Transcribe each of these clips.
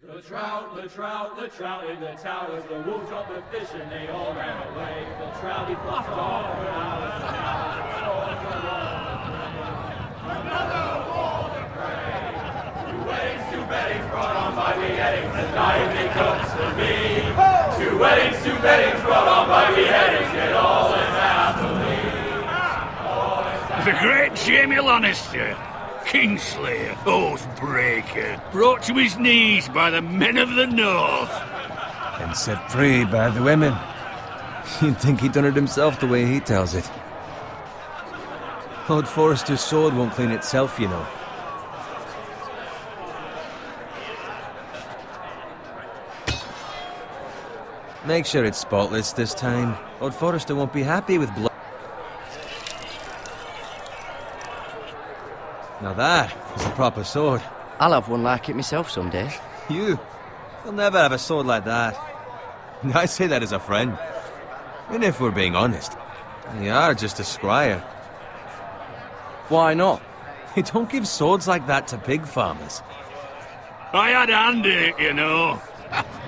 The trout in the towers, the wolves dropped the fish and they all ran away. The trout, he flopped off for hours and hours. Another wall to pray. 2 weddings, 2 beddings brought on by beheadings, and dieting comes to me. 2 weddings, 2 beddings brought on by beheadings, yet all is happily. The great Jamie Lannister, Kingslayer, Oathbreaker, brought to his knees by the men of the North. And set free by the women. You'd think he'd done it himself the way he tells it. Lord Forrester's sword won't clean itself, you know. Make sure it's spotless this time. Lord Forrester won't be happy with blood. Now that is a proper sword. I'll have one like it myself someday. You'll never have a sword like that. I say that as a friend. And if we're being honest, you are just a squire. Why not? You don't give swords like that to pig farmers. I had a hand in it, you know.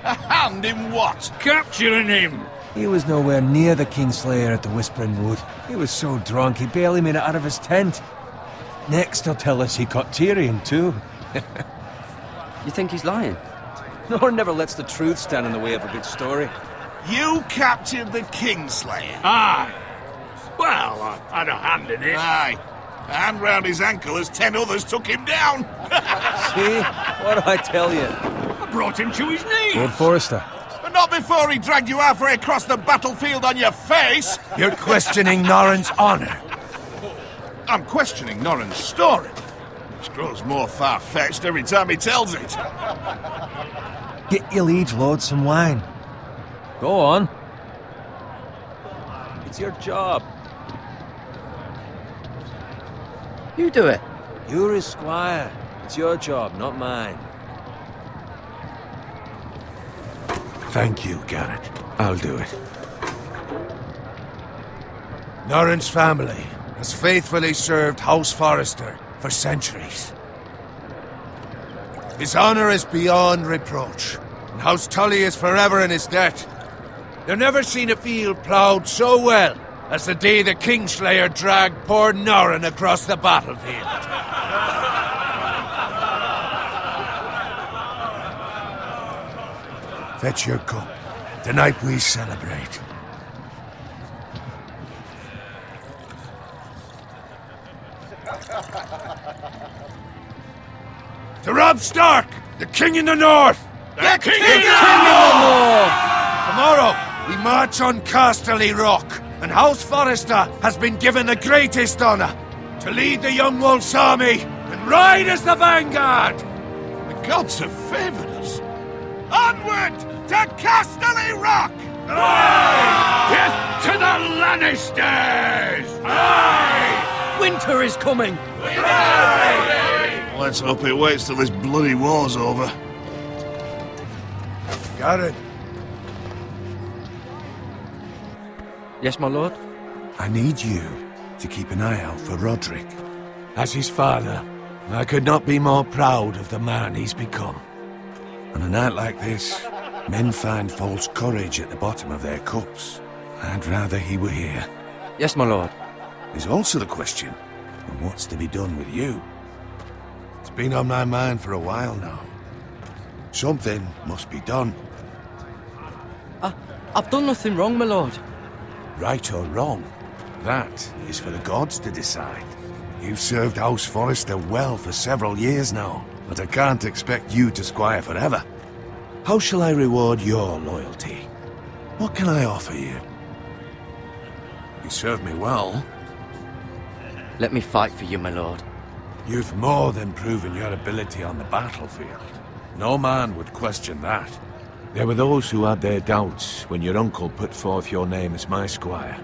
A hand in what? Capturing him. He was nowhere near the Kingslayer at the Whispering Wood. He was so drunk he barely made it out of his tent. Next he'll tell us he caught Tyrion too. You think he's lying? Nor never lets the truth stand in the way of a good story. You captured the Kingslayer? Aye. Well, I had a hand in it. Aye. A hand round his ankle as 10 others took him down. See? What do I tell you? I brought him to his knees. Lord Forrester. But not before he dragged you halfway across the battlefield on your face. You're questioning Norrin's honor. I'm questioning Norrin's story, which grows more far-fetched every time he tells it. Get your liege lord some wine. Go on. It's your job. You do it. You're his squire. It's your job, not mine. Thank you, Garrett. I'll do it. Norrin's family has faithfully served House Forrester for centuries. His honor is beyond reproach, and House Tully is forever in his debt. They've never seen a field ploughed so well as the day the Kingslayer dragged poor Norrin across the battlefield. Fetch your cup. Tonight we celebrate. To Robb Stark, the King in the North! The King in the North! Tomorrow, we march on Casterly Rock, and House Forrester has been given the greatest honor to lead the Young Wolf's army and ride as the vanguard! The gods have favored us. Onward to Casterly Rock! Aye! Death to the Lannisters! Aye! Winter is coming! Aye! Let's hope it waits till this bloody war's over. Garrett, Yes, my lord? I need you to keep an eye out for Roderick. As his father, I could not be more proud of the man he's become. On a night like this, men find false courage at the bottom of their cups. I'd rather he were here. Yes, my lord. There's also the question of what's to be done with you. It's been on my mind for a while now. Something must be done. I've done nothing wrong, my lord. Right or wrong, that is for the gods to decide. You've served House Forrester well for several years now, but I can't expect you to squire forever. How shall I reward your loyalty? What can I offer you? You served me well. Let me fight for you, my lord. You've more than proven your ability on the battlefield. No man would question that. There were those who had their doubts when your uncle put forth your name as my squire.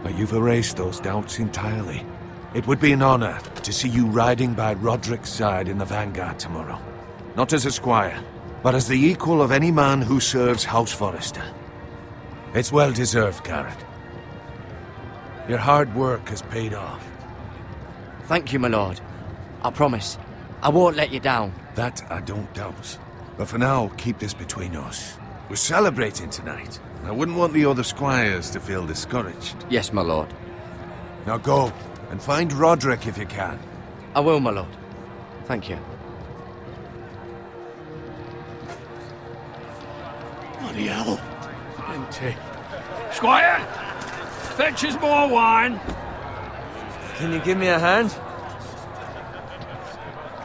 But you've erased those doubts entirely. It would be an honor to see you riding by Roderick's side in the vanguard tomorrow. Not as a squire, but as the equal of any man who serves House Forrester. It's well deserved, Garrett. Your hard work has paid off. Thank you, my lord. I promise. I won't let you down. That I don't doubt. But for now, keep this between us. We're celebrating tonight. I wouldn't want the other squires to feel discouraged. Yes, my lord. Now go, and find Roderick if you can. I will, my lord. Thank you. Bloody hell. Empty. Squire! Fetch us more wine. Can you give me a hand?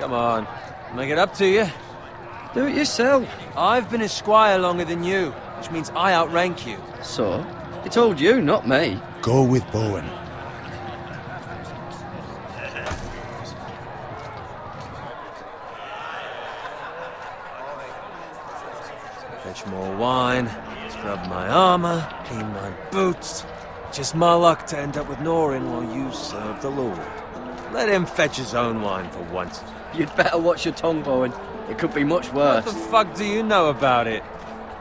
Come on, make it up to you. Do it yourself. I've been a squire longer than you, which means I outrank you. So? He told you, not me. Go with Bowen. Fetch more wine, scrub my armor, clean my boots. Just my luck to end up with Norin while you serve the Lord. Let him fetch his own wine for once. You'd better watch your tongue, Bowen. It could be much worse. What the fuck do you know about it?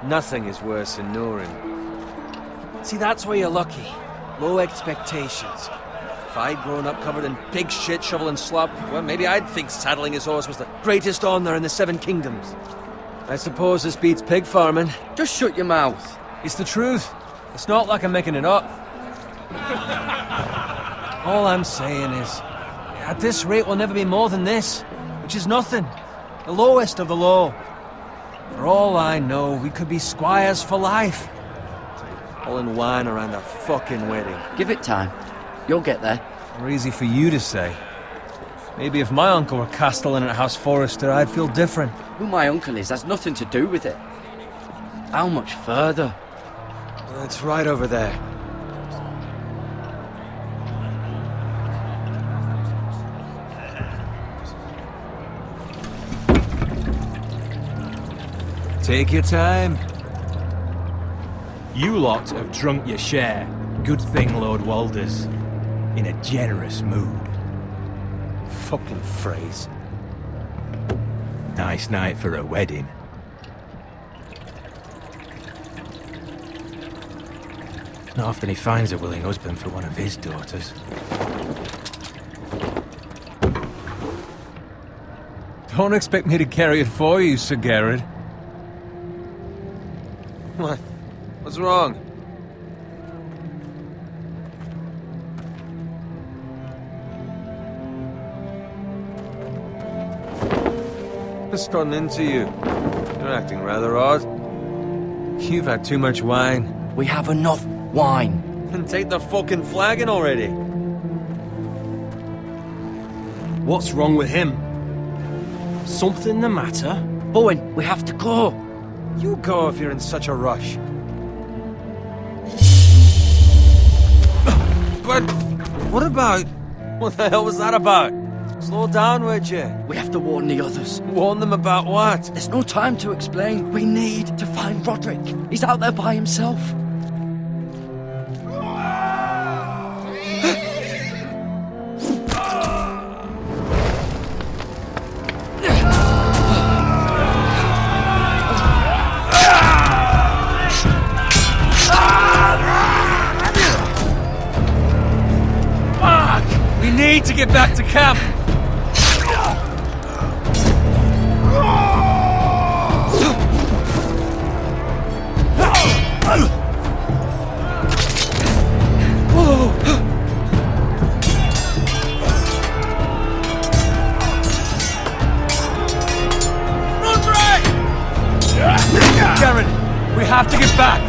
Nothing is worse than Norin. See, that's where you're lucky. Low expectations. If I'd grown up covered in pig shit, shovel and slop, well, maybe I'd think saddling his horse was the greatest honor in the Seven Kingdoms. I suppose this beats pig farming. Just shut your mouth. It's the truth. It's not like I'm making it up. All I'm saying is, at this rate we'll never be more than this, which is nothing. The lowest of the low. For all I know, we could be squires for life. Pulling wine around a fucking wedding. Give it time. You'll get there. Or easy for you to say. Maybe if my uncle were castellan at House Forrester, I'd feel different. Who my uncle is has nothing to do with it. How much further? It's right over there. Take your time. You lot have drunk your share. Good thing Lord Walder's in a generous mood. Fucking phrase. Nice night for a wedding. It's not often he finds a willing husband for one of his daughters. Don't expect me to carry it for you, Sir Garrett. What? What's wrong? What's gotten into you? You're acting rather odd. You've had too much wine. We have enough wine. Then take the fucking flagon already. What's wrong with him? Something the matter? Bowen, we have to go. You go if you're in such a rush. But what about... What the hell was that about? Slow down, would you? We have to warn the others. Warn them about what? There's no time to explain. We need to find Roderick. He's out there by himself. We need to get back to camp. Garrett, we have to get back.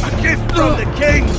A gift from the king!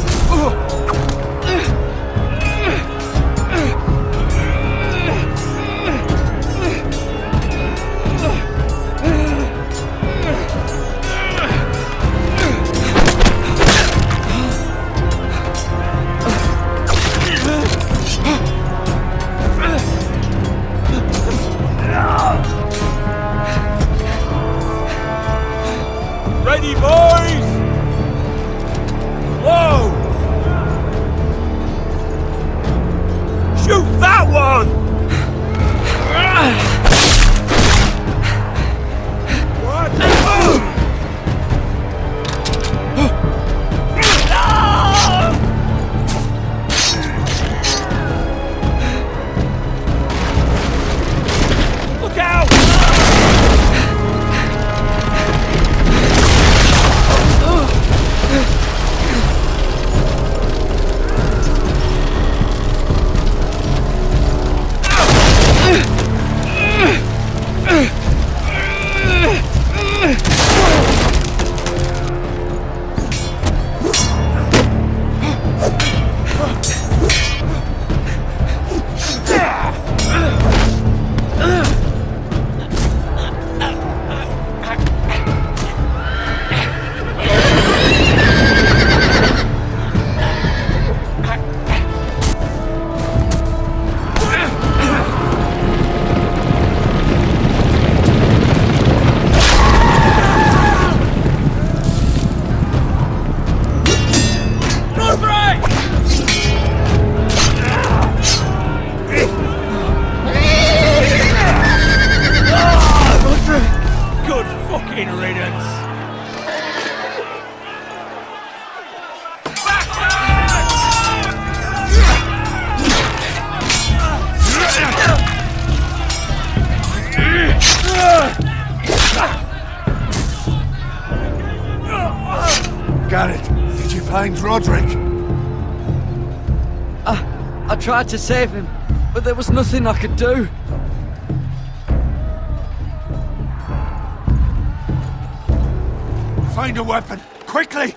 Garrett, did you find Roderick? I tried to save him, but there was nothing I could do. Find a weapon, quickly!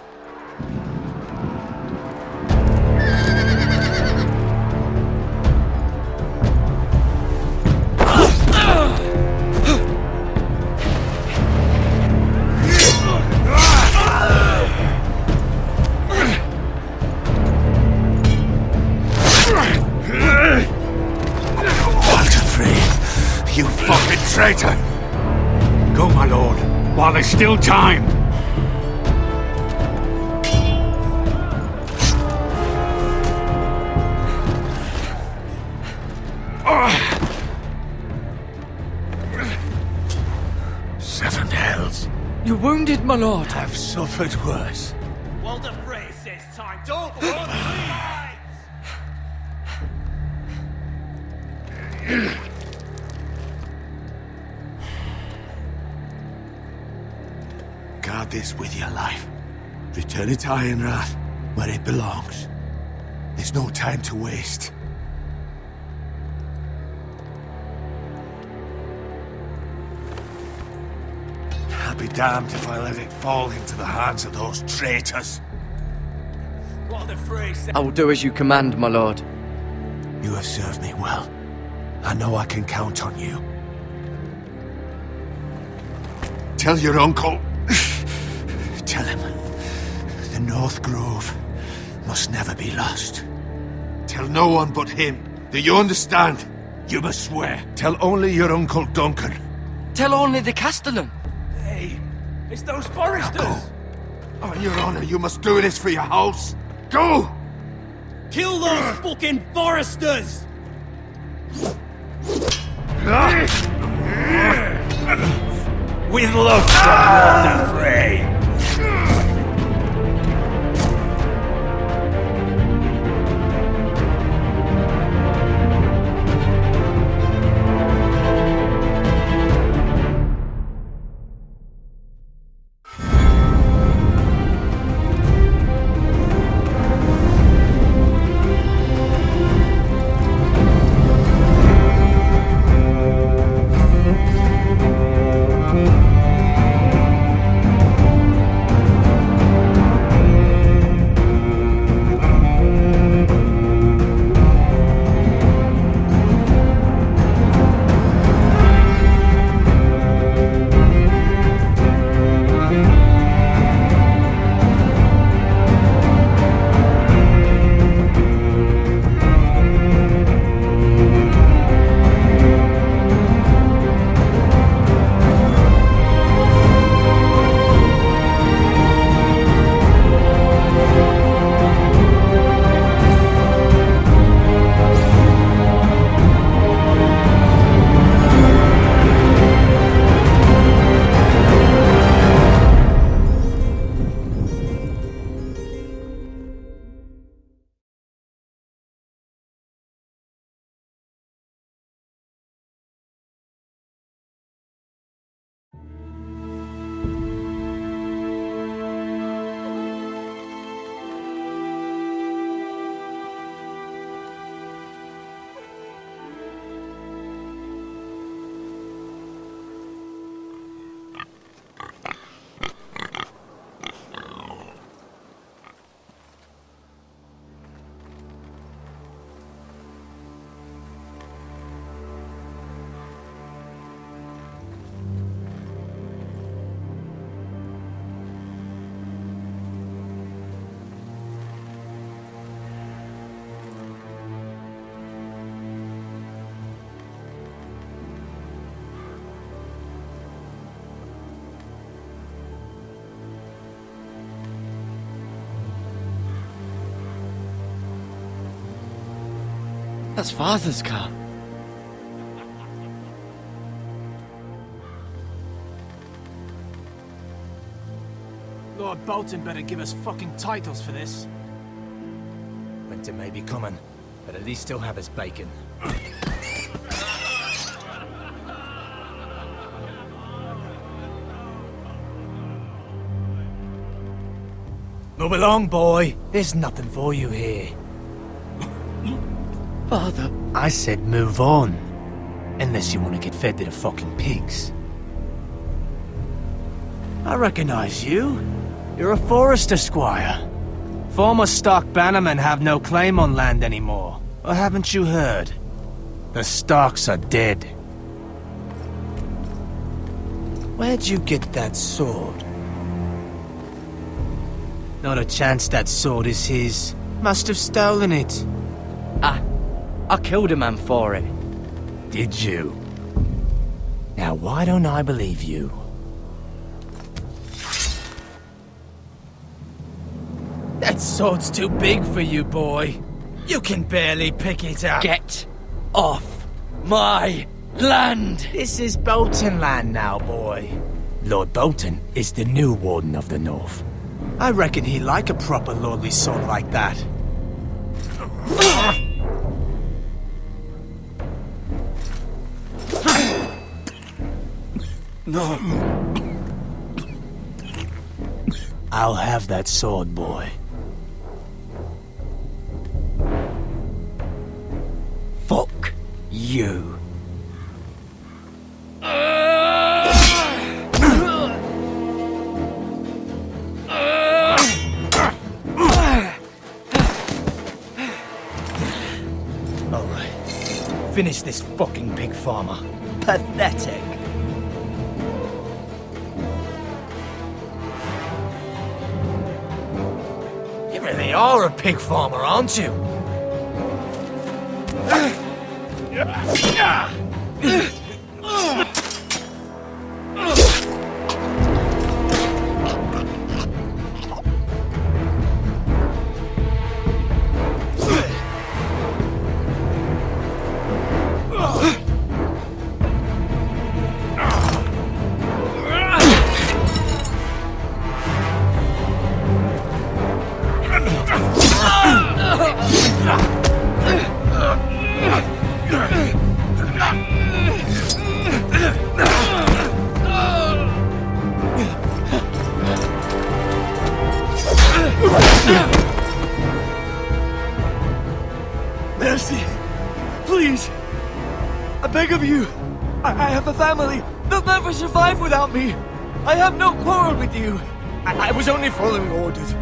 You fucking traitor! Go, my lord, while there's still time. Seven hells. You're wounded, my lord. Have suffered worse. Walder Frey says time. Don't run, please! Guard this with your life. Return it to Ironrath, where it belongs. There's no time to waste. I'll be damned if I let it fall into the hands of those traitors. Walder Frey says... I will do as you command, my lord. You have served me well. I know I can count on you. Tell your uncle... Tell him... the North Grove must never be lost. Tell no one but him. Do you understand? You must swear. Tell only your Uncle Duncan. Tell only the Castellan. Hey, it's those foresters! Now go. On your honor, you must do this for your house. Go! Kill those fucking foresters! With love from Walder Frey. That's Father's car. Lord Bolton better give us fucking titles for this. Winter may be coming, but at least he'll have his bacon. Move along, boy. There's nothing for you here. Father, I said move on. Unless you want to get fed to the fucking pigs. I recognize you. You're a forester squire. Former stock bannermen have no claim on land anymore. Or haven't you heard? The Starks are dead. Where'd you get that sword? Not a chance that sword is his. Must have stolen it. I killed a man for it. Did you? Now why don't I believe you? That sword's too big for you, boy. You can barely pick it up. Get off my land! This is Bolton land now, boy. Lord Bolton is the new Warden of the North. I reckon he'd like a proper lordly sword like that. No. I'll have that sword, boy. Fuck you. Alright. Finish this fucking pig farmer. Pathetic. You really are a pig farmer, aren't you? Mercy. Please. I beg of you. I have a family. They'll never survive without me. I have no quarrel with you. I was only following orders.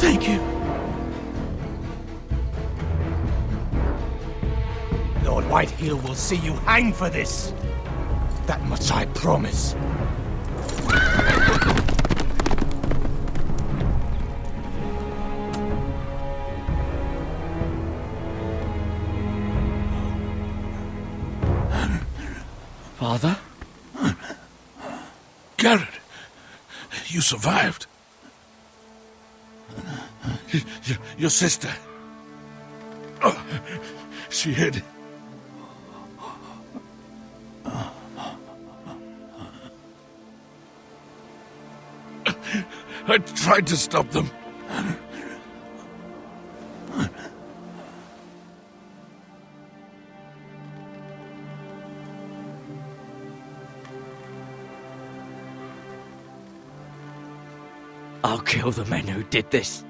Thank you. Lord Whitehill will see you hang for this. That much I promise. Father? Garrett, you survived. Your sister. Oh, she hid. I tried to stop them. I'll kill the men who did this.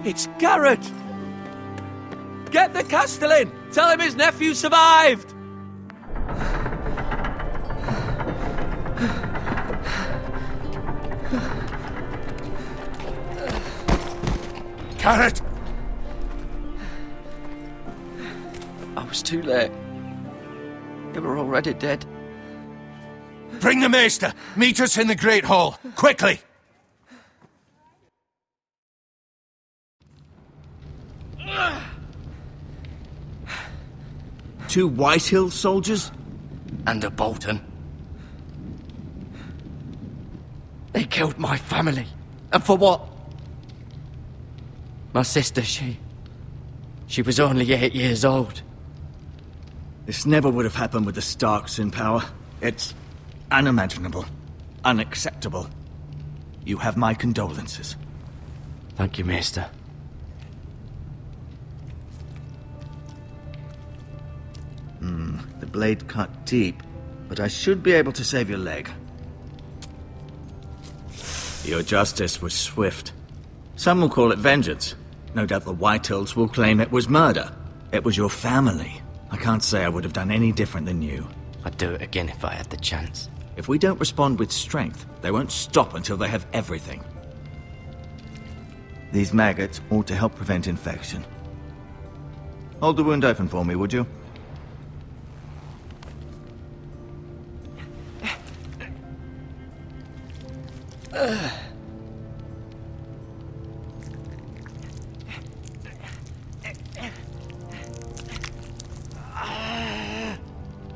It's Garrett! Get the Castellan! Tell him his nephew survived! Garrett! I was too late. They were already dead. Bring the maester. Meet us in the Great Hall. Quickly! Two Whitehill soldiers? And a Bolton. They killed my family. And for what? My sister, she was only 8 years old. This never would have happened with the Starks in power. It's unimaginable. Unacceptable. You have my condolences. Thank you, Maester. The blade cut deep, but I should be able to save your leg. Your justice was swift. Some will call it vengeance. No doubt the Whitehills will claim it was murder. It was your family. I can't say I would have done any different than you. I'd do it again if I had the chance. If we don't respond with strength, they won't stop until they have everything. These maggots ought to help prevent infection. Hold the wound open for me, would you?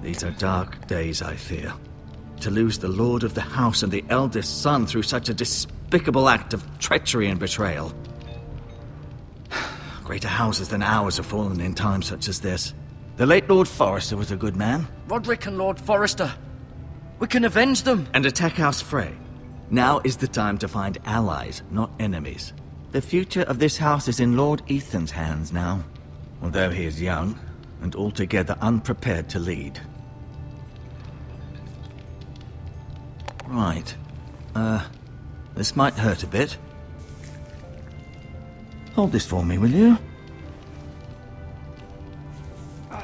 These are dark days, I fear. To lose the lord of the house and the eldest son through such a despicable act of treachery and betrayal. Greater houses than ours have fallen in times such as this. The late Lord Forrester was a good man. Roderick and Lord Forrester. We can avenge them. And attack House Frey. Now is the time to find allies, not enemies. The future of this house is in Lord Ethan's hands now. Although he is young, and altogether unprepared to lead. Right. This might hurt a bit. Hold this for me, will you? I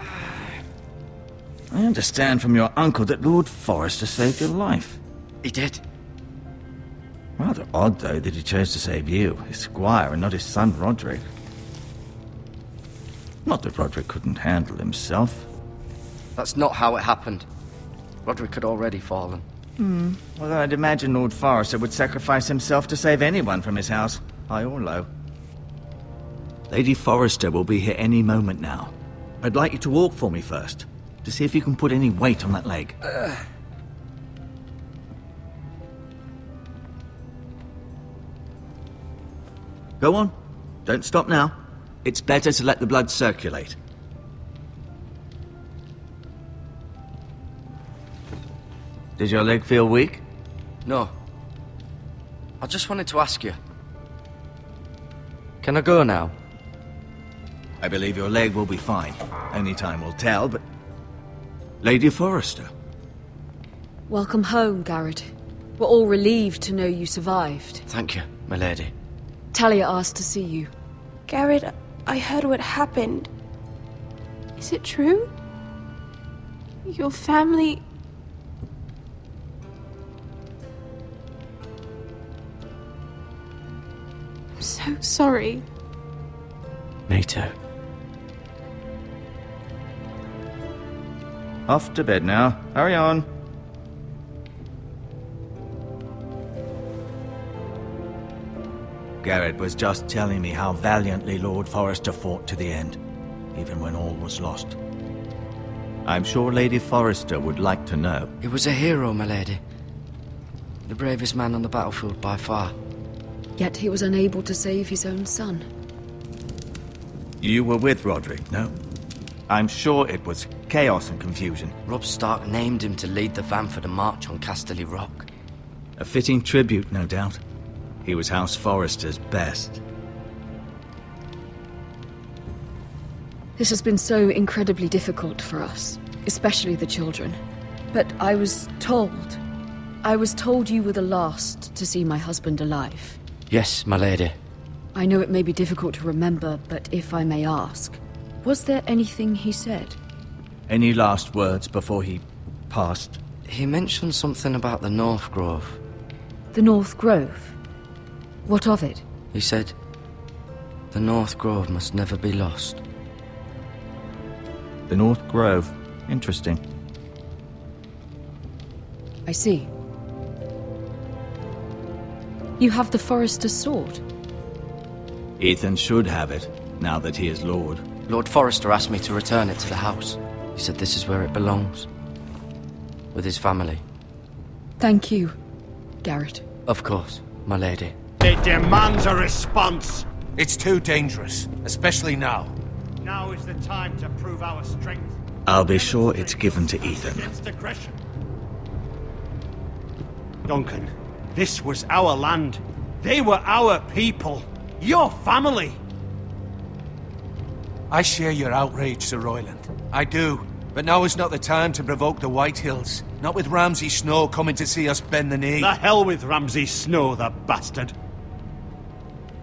understand from your uncle that Lord Forrester saved your life. He did. Rather odd, though, that he chose to save you, his squire, and not his son Roderick. Not that Roderick couldn't handle himself. That's not how it happened. Roderick had already fallen. Well, I'd imagine Lord Forrester would sacrifice himself to save anyone from his house, high or low. Lady Forrester will be here any moment now. I'd like you to walk for me first, to see if you can put any weight on that leg. Go on. Don't stop now. It's better to let the blood circulate. Does your leg feel weak? No. I just wanted to ask you. Can I go now? I believe your leg will be fine. Only time will tell, but... Lady Forrester. Welcome home, Garrett. We're all relieved to know you survived. Thank you, my lady. Talia asked to see you. Garrett, I heard what happened. Is it true? Your family... I'm so sorry. Me too. Off to bed now. Hurry on. Garrett was just telling me how valiantly Lord Forrester fought to the end, even when all was lost. I'm sure Lady Forrester would like to know. He was a hero, my lady. The bravest man on the battlefield by far. Yet he was unable to save his own son. You were with Roderick, no? I'm sure it was chaos and confusion. Robb Stark named him to lead the van for the march on Casterly Rock. A fitting tribute, no doubt. He was House Forrester's best. This has been so incredibly difficult for us, especially the children. But I was told you were the last to see my husband alive. Yes, my lady. I know it may be difficult to remember, but if I may ask, was there anything he said? Any last words before he passed? He mentioned something about the North Grove. The North Grove? What of it? He said, the North Grove must never be lost. The North Grove. Interesting. I see. You have the Forrester's sword. Ethan should have it, now that he is Lord. Lord Forrester asked me to return it to the house. He said this is where it belongs. With his family. Thank you, Garrett. Of course, my lady. It demands a response. It's too dangerous, especially now. Now is the time to prove our strength. I'll be sure it's given to Ethan. Against aggression. Duncan, this was our land. They were our people. Your family. I share your outrage, Sir Royland. I do. But now is not the time to provoke the Whitehills. Not with Ramsay Snow coming to see us bend the knee. The hell with Ramsay Snow, the bastard.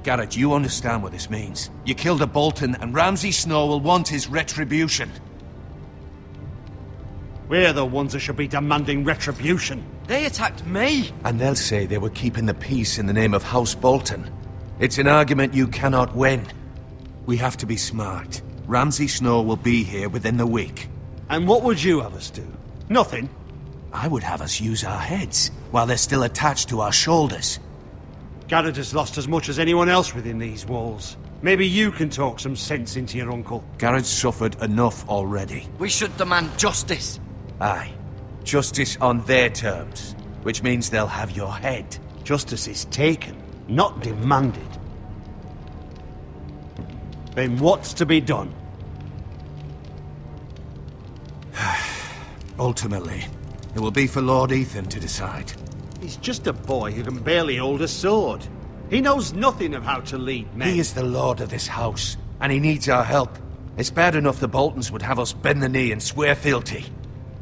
Garrett, you understand what this means. You killed a Bolton, and Ramsay Snow will want his retribution. We're the ones that should be demanding retribution. They attacked me! And they'll say they were keeping the peace in the name of House Bolton. It's an argument you cannot win. We have to be smart. Ramsay Snow will be here within the week. And what would you have us do? Nothing. I would have us use our heads, while they're still attached to our shoulders. Garrett has lost as much as anyone else within these walls. Maybe you can talk some sense into your uncle. Garrett's suffered enough already. We should demand justice. Aye. Justice on their terms, which means they'll have your head. Justice is taken, not demanded. Then what's to be done? Ultimately, it will be for Lord Ethan to decide. He's just a boy who can barely hold a sword. He knows nothing of how to lead men. He is the lord of this house, and he needs our help. It's bad enough the Boltons would have us bend the knee and swear fealty.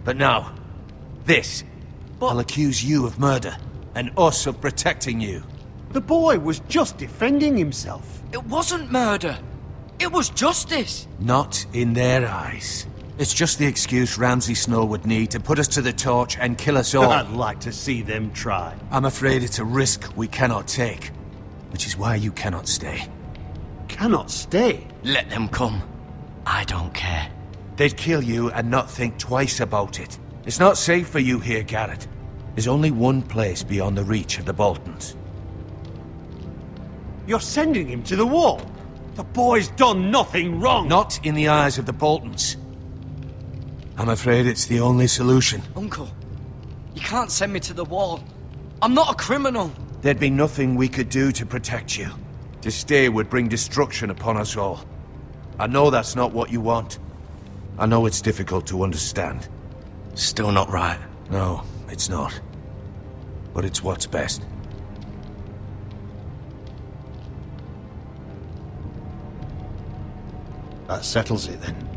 But now, this. I'll accuse you of murder, and us of protecting you. The boy was just defending himself. It wasn't murder. It was justice. Not in their eyes. It's just the excuse Ramsay Snow would need to put us to the torch and kill us all. I'd like to see them try. I'm afraid it's a risk we cannot take, which is why you cannot stay. Cannot stay? Let them come. I don't care. They'd kill you and not think twice about it. It's not safe for you here, Garrett. There's only one place beyond the reach of the Boltons. You're sending him to the wall? The boy's done nothing wrong! Not in the eyes of the Boltons. I'm afraid it's the only solution. Uncle, you can't send me to the wall. I'm not a criminal. There'd be nothing we could do to protect you. To stay would bring destruction upon us all. I know that's not what you want. I know it's difficult to understand. Still not right. No, it's not. But it's what's best. That settles it, then.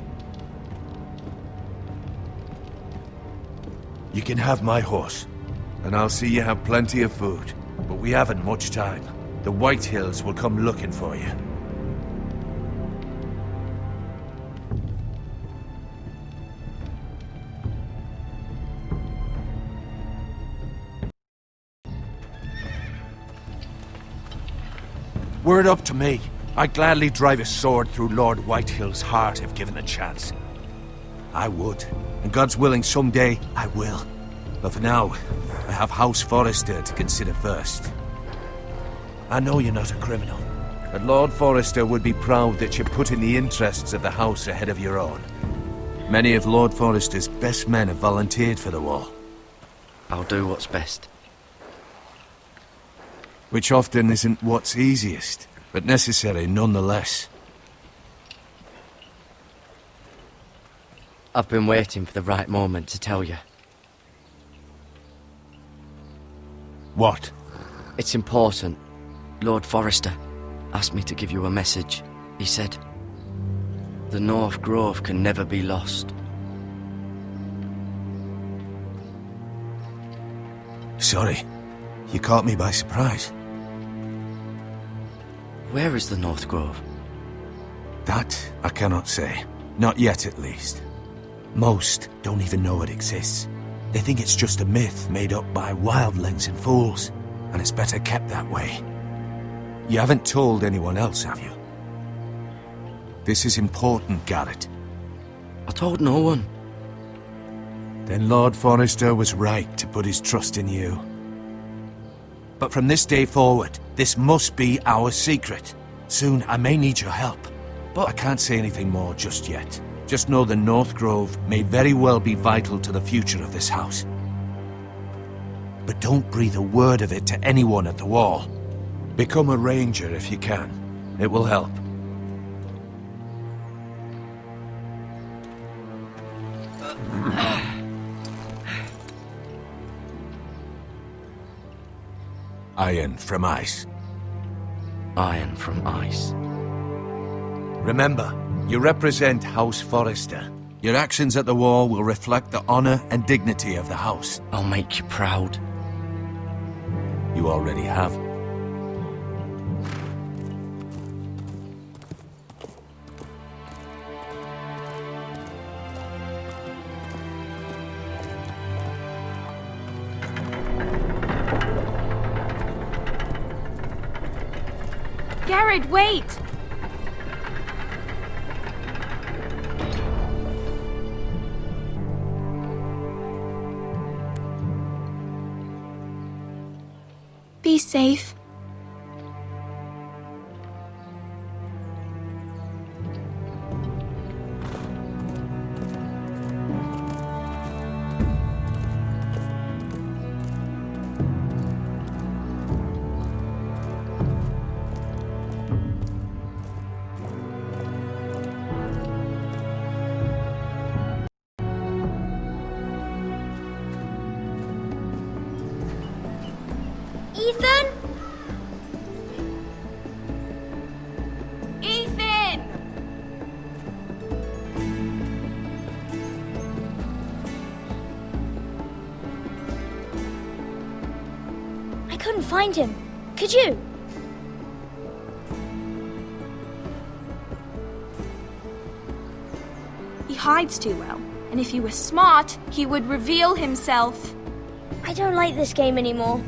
You can have my horse, and I'll see you have plenty of food. But we haven't much time. The Whitehills will come looking for you. Were it up to me, I'd gladly drive a sword through Lord Whitehill's heart if given the chance. I would, and God's willing someday I will. But for now, I have House Forrester to consider first. I know you're not a criminal, but Lord Forrester would be proud that you're putting the interests of the house ahead of your own. Many of Lord Forrester's best men have volunteered for the war. I'll do what's best. Which often isn't what's easiest, but necessary nonetheless. I've been waiting for the right moment to tell you. What? It's important. Lord Forrester asked me to give you a message. He said, the North Grove can never be lost. Sorry, you caught me by surprise. Where is the North Grove? That I cannot say. Not yet, at least. Most don't even know it exists. They think it's just a myth made up by wildlings and fools, and it's better kept that way. You haven't told anyone else, have you? This is important, Garrett. I told no one. Then Lord Forrester was right to put his trust in you. But from this day forward, this must be our secret. Soon I may need your help. But I can't say anything more just yet. Just know the North Grove may very well be vital to the future of this house. But don't breathe a word of it to anyone at the wall. Become a ranger if you can. It will help. Iron from ice. Iron from ice. Remember, you represent House Forrester. Your actions at the war will reflect the honor and dignity of the house. I'll make you proud. You already have. Garrett, wait! Be safe. Ethan? Ethan! I couldn't find him. Could you? He hides too well, and if he were smart, he would reveal himself. I don't like this game anymore.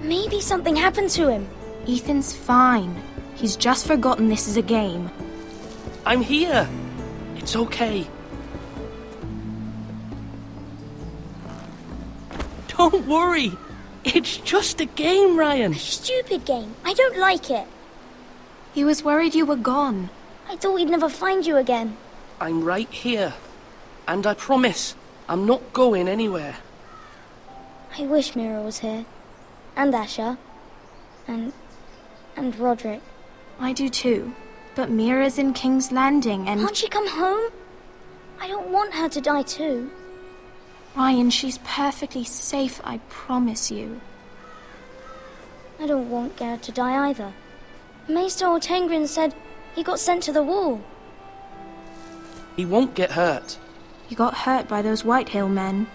Maybe something happened to him. Ethan's fine. He's just forgotten this is a game. I'm here. It's okay. Don't worry. It's just a game, Ryan. A stupid game. I don't like it. He was worried you were gone. I thought we'd never find you again. I'm right here. And I promise, I'm not going anywhere. I wish Mira was here. And Asher. And Roderick. I do too. But Mira's in King's Landing and... Can't she come home? I don't want her to die too. Ryan, she's perfectly safe, I promise you. I don't want Garrett to die either. Maester Ortengrin said he got sent to the wall. He won't get hurt. He got hurt by those Whitehill men.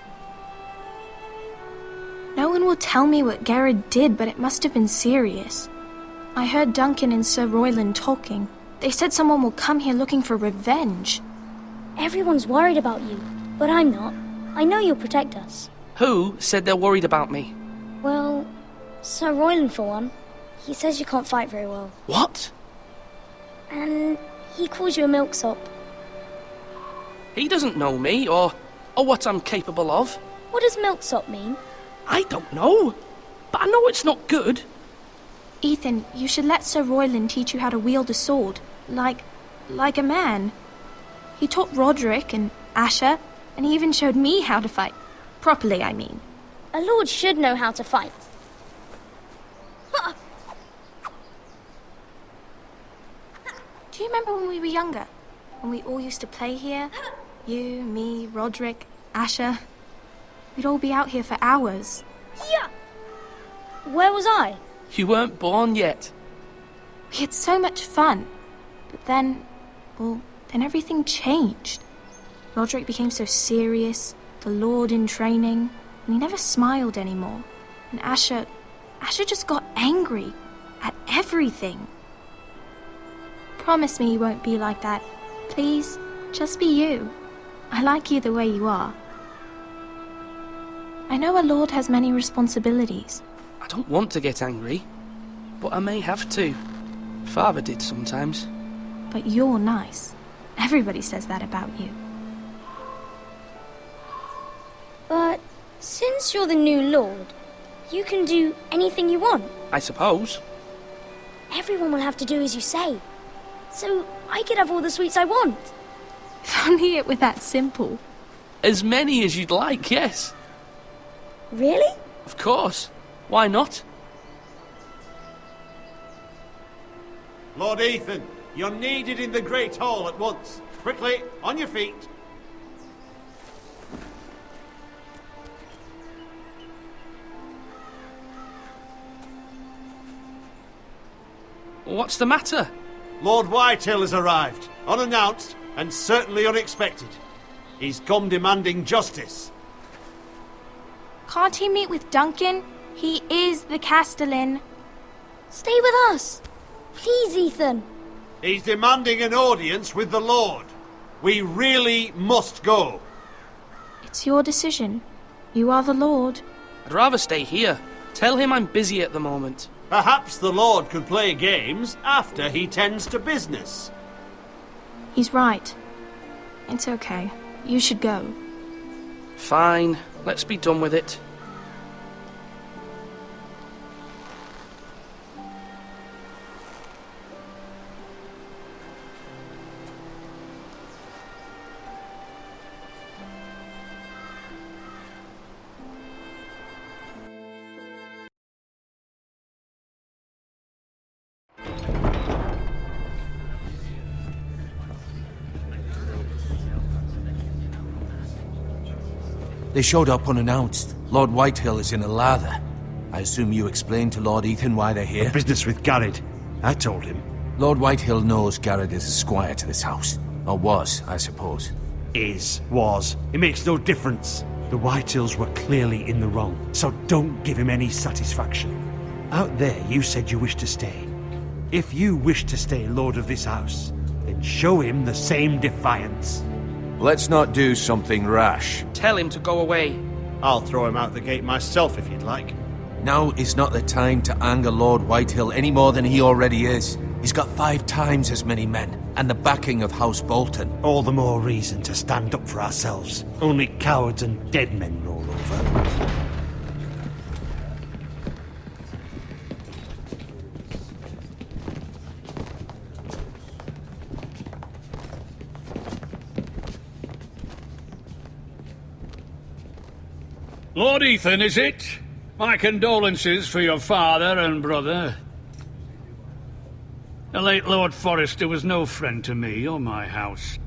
No one will tell me what Garrett did, but it must have been serious. I heard Duncan and Sir Royland talking. They said someone will come here looking for revenge. Everyone's worried about you, but I'm not. I know you'll protect us. Who said they're worried about me? Well, Sir Royland for one. He says you can't fight very well. What? And he calls you a milksop. He doesn't know me, or what I'm capable of. What does milksop mean? I don't know, but I know it's not good. Ethan, you should let Sir Royland teach you how to wield a sword, like a man. He taught Roderick and Asher, and he even showed me how to fight. Properly, I mean. A lord should know how to fight. Do you remember when we were younger? When we all used to play here? You, me, Roderick, Asher. We'd all be out here for hours. Yeah. Where was I? You weren't born yet. We had so much fun. But then everything changed. Roderick became so serious, the Lord in training, and he never smiled anymore. And Asher just got angry at everything. Promise me you won't be like that. Please, just be you. I like you the way you are. I know a lord has many responsibilities. I don't want to get angry, but I may have to. Father did sometimes. But you're nice. Everybody says that about you. But since you're the new lord, you can do anything you want. I suppose. Everyone will have to do as you say. So I could have all the sweets I want. If only it were that simple. As many as you'd like, yes. Really? Of course. Why not? Lord Ethan, you're needed in the Great Hall at once. Quickly, on your feet. What's the matter? Lord Whitehill has arrived, unannounced and certainly unexpected. He's come demanding justice. Can't he meet with Duncan? He is the Castellan. Stay with us. Please, Ethan. He's demanding an audience with the Lord. We really must go. It's your decision. You are the Lord. I'd rather stay here. Tell him I'm busy at the moment. Perhaps the Lord could play games after he tends to business. He's right. It's okay. You should go. Fine. Let's be done with it. They showed up unannounced. Lord Whitehill is in a lather. I assume you explained to Lord Ethan why they're here? Business with Garrett. I told him. Lord Whitehill knows Garrett is a squire to this house. Or was, I suppose. Was. It makes no difference. The Whitehills were clearly in the wrong, so don't give him any satisfaction. Out there, you said you wished to stay. If you wish to stay lord of this house, then show him the same defiance. Let's not do something rash. Tell him to go away. I'll throw him out the gate myself if you'd like. Now is not the time to anger Lord Whitehill any more than he already is. He's got 5 times as many men, and the backing of House Bolton. All the more reason to stand up for ourselves. Only cowards and dead men roll over. Lord Ethan, is it? My condolences for your father and brother. The late Lord Forrester was no friend to me or my house.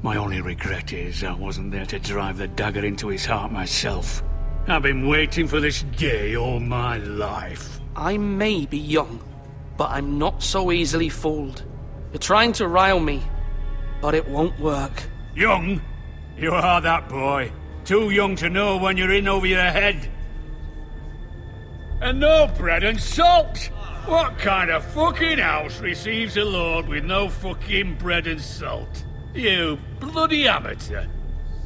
My only regret is I wasn't there to drive the dagger into his heart myself. I've been waiting for this day all my life. I may be young, but I'm not so easily fooled. You're trying to rile me, but it won't work. Young? You are that boy. Too young to know when you're in over your head. And no bread and salt! What kind of fucking house receives a lord with no fucking bread and salt? You bloody amateur.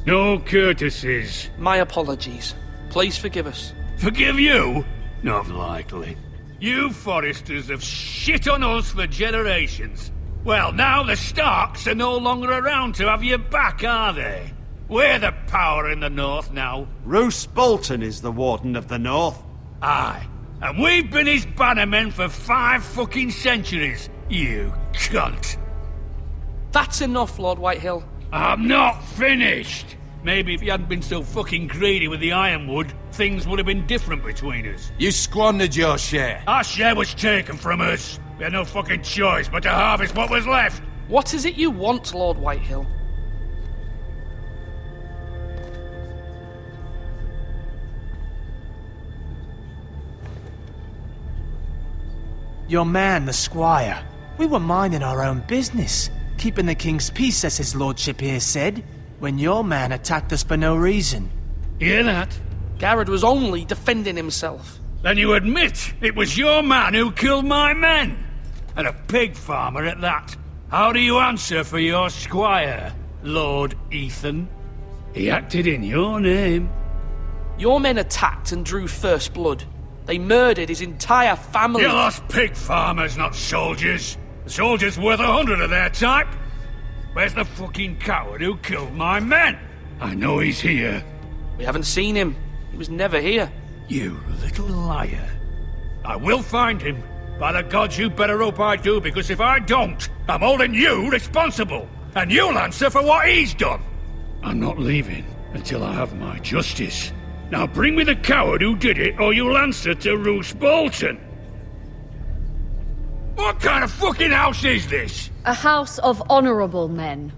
No courtesies. My apologies. Please forgive us. Forgive you? Not likely. You Forresters have shit on us for generations. Well, now the Starks are no longer around to have you back, are they? We're the power in the north now. Roose Bolton is the Warden of the North. Aye. And we've been his bannermen for 5 fucking centuries, you cunt. That's enough, Lord Whitehill. I'm not finished. Maybe if you hadn't been so fucking greedy with the ironwood, things would have been different between us. You squandered your share. Our share was taken from us. We had no fucking choice but to harvest what was left. What is it you want, Lord Whitehill? Your man, the squire. We were minding our own business, keeping the king's peace, as his lordship here said, when your man attacked us for no reason. Hear that? Garrett was only defending himself. Then you admit it was your man who killed my men? And a pig farmer at that. How do you answer for your squire, Lord Ethan? He acted in your name. Your men attacked and drew first blood. They murdered his entire family. You lost pig farmers, not soldiers. The soldiers worth 100 of their type. Where's the fucking coward who killed my men? I know he's here. We haven't seen him. He was never here. You little liar. I will find him. By the gods, you better hope I do, because if I don't, I'm holding you responsible. And you'll answer for what he's done. I'm not leaving until I have my justice. Now bring me the coward who did it, or you'll answer to Roose Bolton. What kind of fucking house is this? A house of honorable men.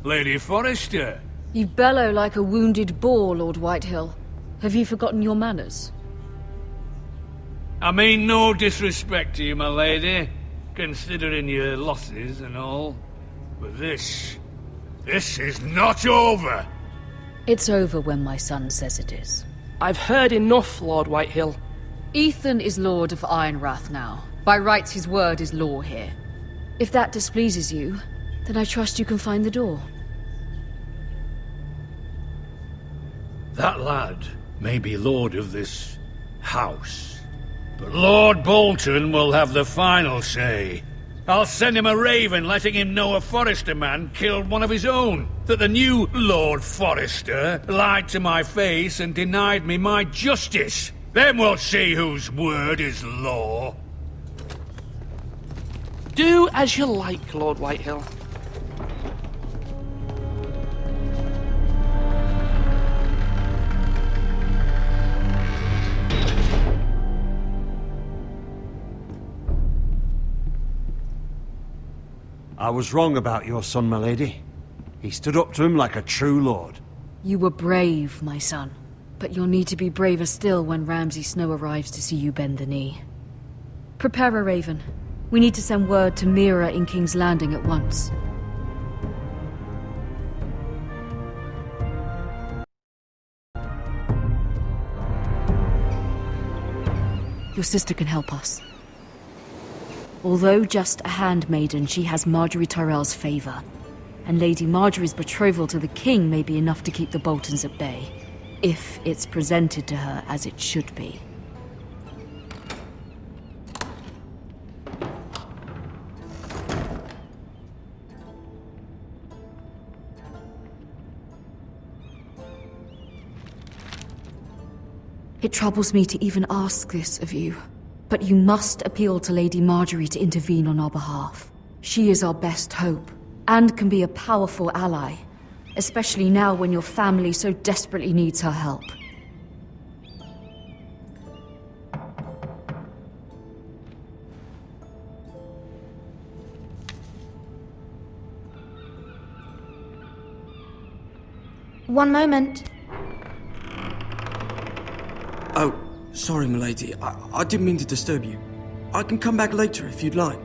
Lady Forrester. You bellow like a wounded boar, Lord Whitehill. Have you forgotten your manners? I mean no disrespect to you, my lady, considering your losses and all. But this is not over. It's over when my son says it is. I've heard enough, Lord Whitehill. Ethan is Lord of Ironrath now. By rights, his word is law here. If that displeases you, then I trust you can find the door. That lad may be lord of this house, but Lord Bolton will have the final say. I'll send him a raven letting him know a Forrester man killed one of his own, that the new Lord Forrester lied to my face and denied me my justice. Then we'll see whose word is law. Do as you like, Lord Whitehill. I was wrong about your son, my lady. He stood up to him like a true lord. You were brave, my son. But you'll need to be braver still when Ramsay Snow arrives to see you bend the knee. Prepare a raven. We need to send word to Mira in King's Landing at once. Your sister can help us. Although just a handmaiden, she has Marjorie Tyrell's favor. And Lady Marjorie's betrothal to the king may be enough to keep the Boltons at bay. If it's presented to her as it should be. It troubles me to even ask this of you, but you must appeal to Lady Marjorie to intervene on our behalf. She is our best hope, and can be a powerful ally. Especially now when your family so desperately needs her help. One moment. Oh, sorry, milady. I didn't mean to disturb you. I can come back later if you'd like.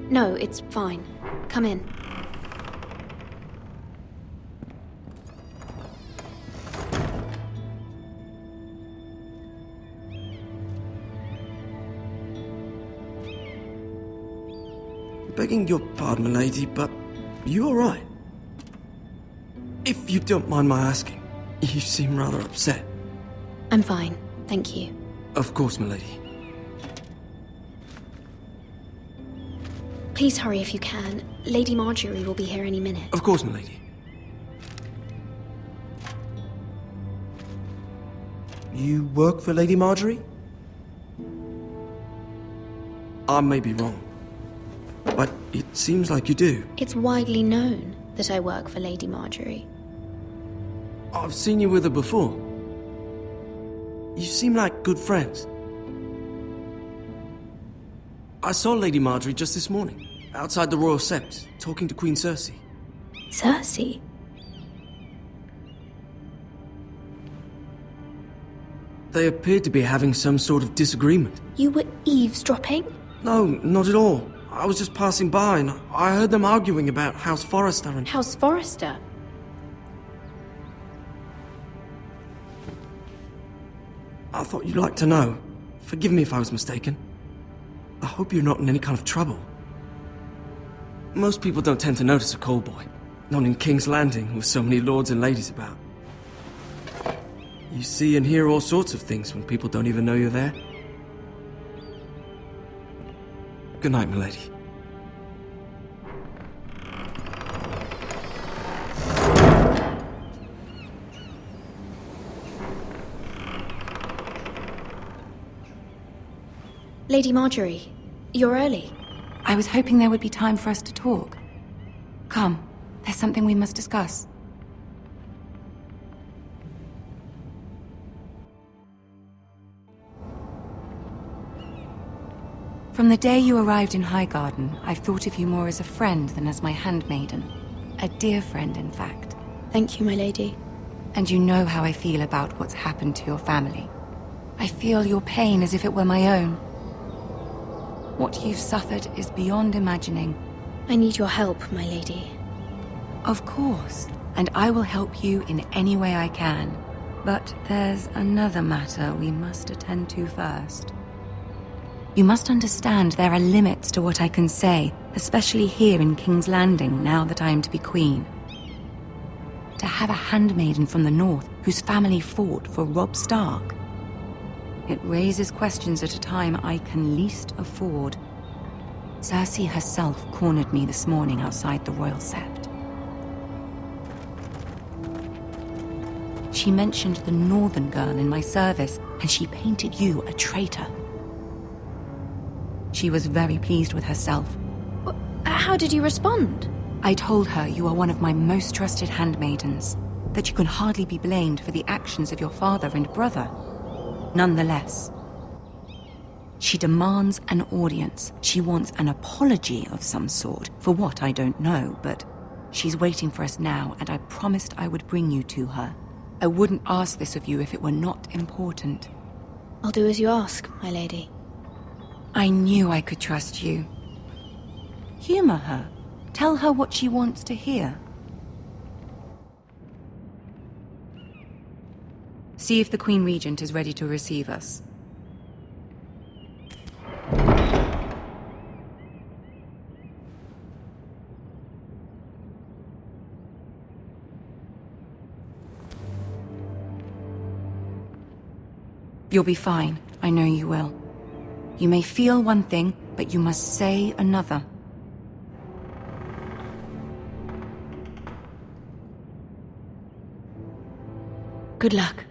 No, it's fine. Come in. Begging your pardon, milady, but you all right? If you don't mind my asking, you seem rather upset. I'm fine, thank you. Of course, milady. Please hurry if you can. Lady Marjorie will be here any minute. Of course, milady. You work for Lady Marjorie? I may be wrong, but it seems like you do. It's widely known that I work for Lady Marjorie. I've seen you with her before. You seem like good friends. I saw Lady Marjorie just this morning, outside the Royal Sept, talking to Queen Cersei. Cersei? They appeared to be having some sort of disagreement. You were eavesdropping? No, not at all. I was just passing by and I heard them arguing about House Forrester and... House Forrester? I thought you'd like to know. Forgive me if I was mistaken. I hope you're not in any kind of trouble. Most people don't tend to notice a call boy. Not in King's Landing, with so many lords and ladies about. You see and hear all sorts of things when people don't even know you're there. Good night, milady. Lady Marjorie, you're early. I was hoping there would be time for us to talk. Come, There's something we must discuss. From the day you arrived in Highgarden, I've thought of you more as a friend than as my handmaiden. A dear friend, in fact. Thank you, my lady. And you know how I feel about what's happened to your family. I feel your pain as if it were my own. What you've suffered is beyond imagining. I need your help, my lady. Of course, and I will help you in any way I can. But there's another matter we must attend to first. You must understand there are limits to what I can say, especially here in King's Landing, now that I am to be queen. To have a handmaiden from the north whose family fought for Robb Stark. It raises questions at a time I can least afford. Cersei herself cornered me this morning outside the Royal Sept. She mentioned the northern girl in my service, and she painted you a traitor. She was very pleased with herself. How did you respond? I told her you are one of my most trusted handmaidens, that you can hardly be blamed for the actions of your father and brother. Nonetheless, she demands an audience. She wants an apology of some sort, for what I don't know, but she's waiting for us now, and I promised I would bring you to her. I wouldn't ask this of you if it were not important. I'll do as you ask, my lady. I knew I could trust you. Humor her. Tell her what she wants to hear. See if the Queen Regent is ready to receive us. You'll be fine. I know you will. You may feel one thing, but you must say another. Good luck.